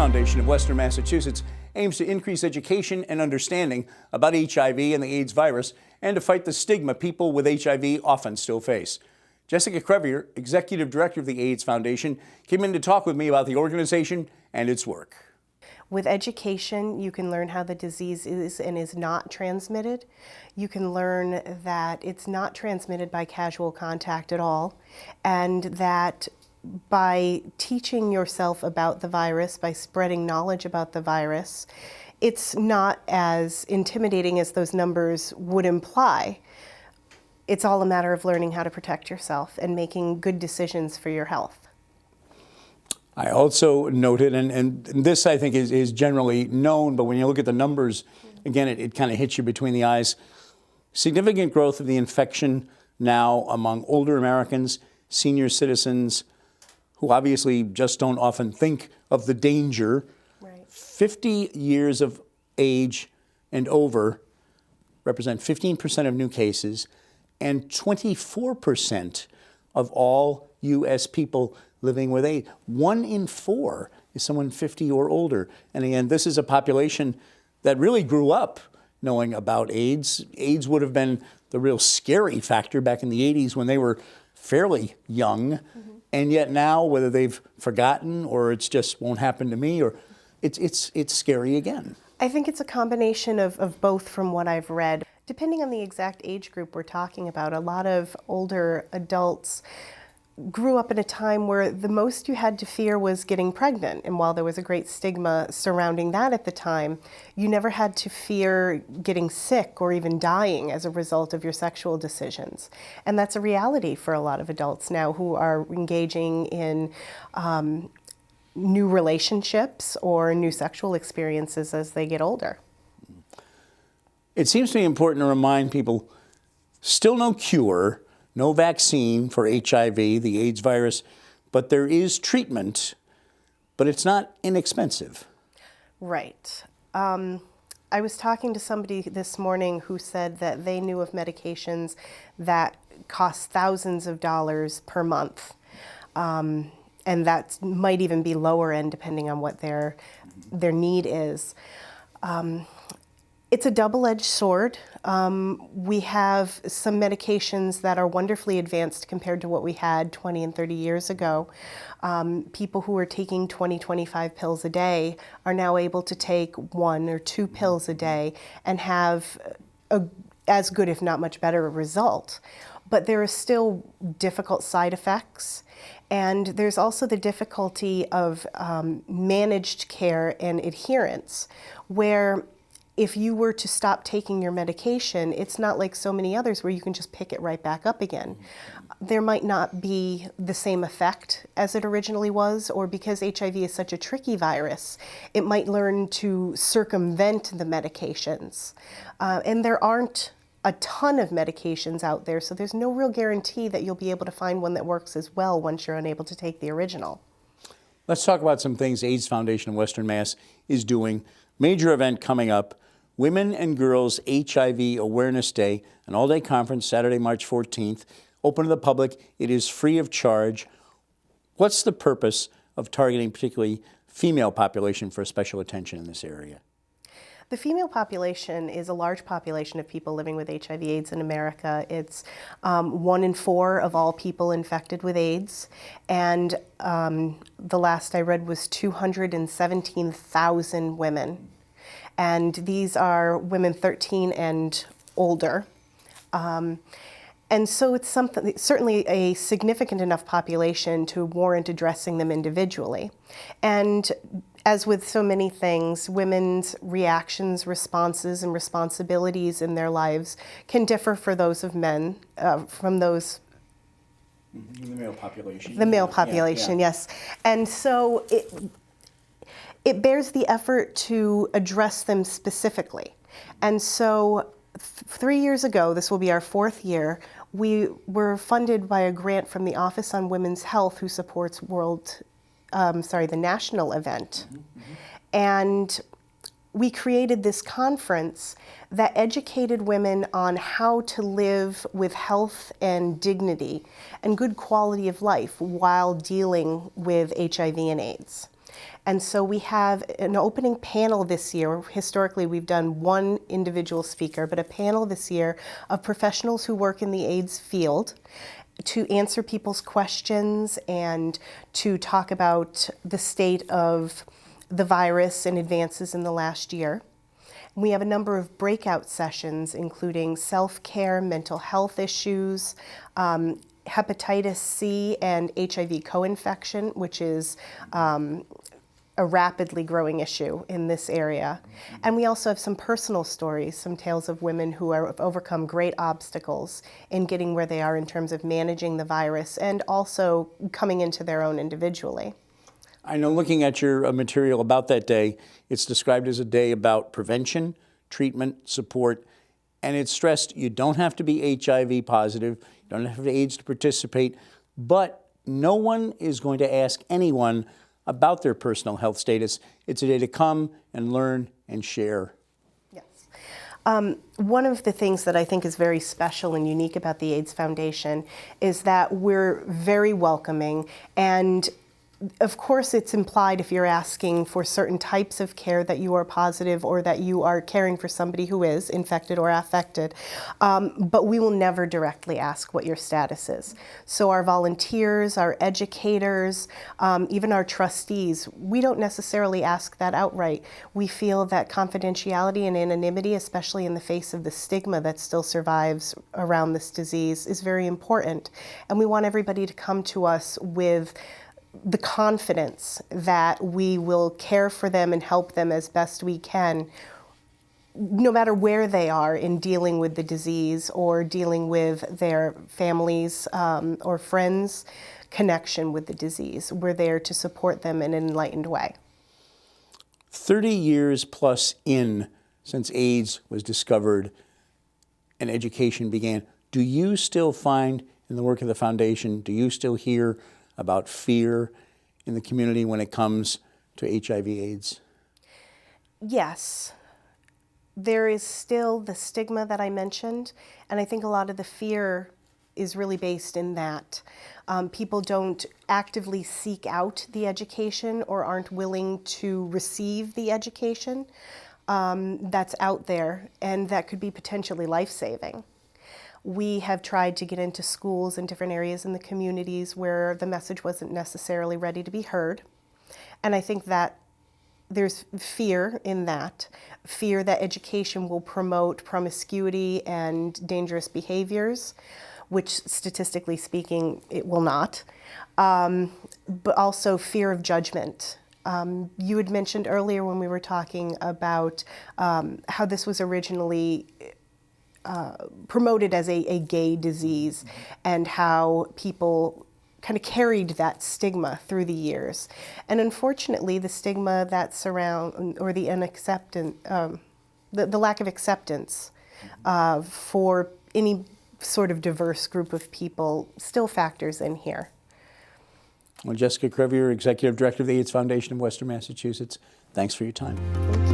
Foundation of Western Massachusetts aims to increase education and understanding about HIV and the AIDS virus and to fight the stigma people with HIV often still face. Jessica Crevier, Executive Director of the AIDS Foundation, came in to talk with me about the organization and its work. With education, you can learn how the disease is and is not transmitted. You can learn that it's not transmitted by casual contact at all, and that by teaching yourself about the virus, by spreading knowledge about the virus, it's not as intimidating as those numbers would imply. It's all a matter of learning how to protect yourself and making good decisions for your health. I also noted, and this I think is generally known, but when you look at the numbers, again, it kind of hits you between the eyes. Significant growth of the infection now among older Americans, senior citizens, who obviously just don't often think of the danger. Right. 50 years of age and over represent 15% of new cases and 24% of all U.S. people living with AIDS. 1 in 4 is someone 50 or older. And again, this is a population that really grew up knowing about AIDS. AIDS would have been the real scary factor back in the 80s when they were fairly young. Mm-hmm. And yet now, whether they've forgotten or it's just won't happen to me, or it's scary again. I think it's a combination of both from what I've read. Depending on the exact age group we're talking about, a lot of older adults grew up in a time where the most you had to fear was getting pregnant. And while there was a great stigma surrounding that at the time, you never had to fear getting sick or even dying as a result of your sexual decisions. And that's a reality for a lot of adults now who are engaging in new relationships or new sexual experiences as they get older. It seems to me important to remind people, still no cure, no vaccine for HIV, the AIDS virus, but there is treatment, but it's not inexpensive. Right. I was talking to somebody this morning who said that they knew of medications that cost thousands of dollars per month. And that might even be lower end depending on what their need is. It's a double-edged sword. We have some medications that are wonderfully advanced compared to what we had 20 and 30 years ago. People who are taking 20, 25 pills a day are now able to take 1 or 2 pills a day and have as good, if not much better, a result. But there are still difficult side effects. And there's also the difficulty of managed care and adherence, where if you were to stop taking your medication, it's not like so many others where you can just pick it right back up again. There might not be the same effect as it originally was, or because HIV is such a tricky virus, it might learn to circumvent the medications. And there aren't a ton of medications out there, so there's no real guarantee that you'll be able to find one that works as well once you're unable to take the original. Let's talk about some things AIDS Foundation of Western Mass is doing. Major event coming up, Women and Girls HIV Awareness Day, an all-day conference, Saturday, March 14th, open to the public. It is free of charge. What's the purpose of targeting particularly female population for special attention in this area? The female population is a large population of people living with HIV/AIDS in America. It's 1 in 4 of all people infected with AIDS, and the last I read was 217,000 women. And these are women 13 and older. And so it's certainly a significant enough population to warrant addressing them individually. And as with so many things, women's reactions, responses, and responsibilities in their lives can differ for those of men, from those. The male population. The male population, yeah. Yes. And so it bears the effort to address them specifically. And so 3 years ago, this will be our 4th year, we were funded by a grant from the Office on Women's Health, who supports the national event. Mm-hmm. And we created this conference that educated women on how to live with health and dignity and good quality of life while dealing with HIV and AIDS. And so we have an opening panel this year. Historically, we've done one individual speaker, but a panel this year of professionals who work in the AIDS field to answer people's questions and to talk about the state of the virus and advances in the last year. We have a number of breakout sessions, including self-care, mental health issues, hepatitis C and HIV co-infection, which is a rapidly growing issue in this area. And we also have some personal stories, some tales of women who have overcome great obstacles in getting where they are in terms of managing the virus and also coming into their own individually. I know, looking at your material about that day, it's described as a day about prevention, treatment, support, and it's stressed you don't have to be HIV positive, you don't have to have AIDS to participate, but no one is going to ask anyone about their personal health status. It's a day to come and learn and share. Yes. One of the things that I think is very special and unique about the AIDS Foundation is that we're very welcoming, and of course, it's implied if you're asking for certain types of care that you are positive or that you are caring for somebody who is infected or affected, but we will never directly ask what your status is. So our volunteers, our educators, even our trustees, we don't necessarily ask that outright. We feel that confidentiality and anonymity, especially in the face of the stigma that still survives around this disease, is very important. And we want everybody to come to us with the confidence that we will care for them and help them as best we can, no matter where they are in dealing with the disease or dealing with their families or friends' connection with the disease. We're there to support them in an enlightened way. 30 years plus since AIDS was discovered and education began, do you still find in the work of the foundation, do you still hear about fear in the community when it comes to HIV/AIDS? Yes. There is still the stigma that I mentioned, and I think a lot of the fear is really based in that. People don't actively seek out the education or aren't willing to receive the education that's out there, and that could be potentially life-saving. We have tried to get into schools and different areas in the communities where the message wasn't necessarily ready to be heard. And I think that there's fear in that, fear that education will promote promiscuity and dangerous behaviors, which statistically speaking, it will not. But also fear of judgment. You had mentioned earlier when we were talking about how this was originally promoted as a gay disease and how people kind of carried that stigma through the years. And unfortunately, the stigma that surround or the lack of acceptance for any sort of diverse group of people still factors in here. Well, Jessica Crevier, Executive Director of the AIDS Foundation of Western Massachusetts, thanks for your time. Thank you.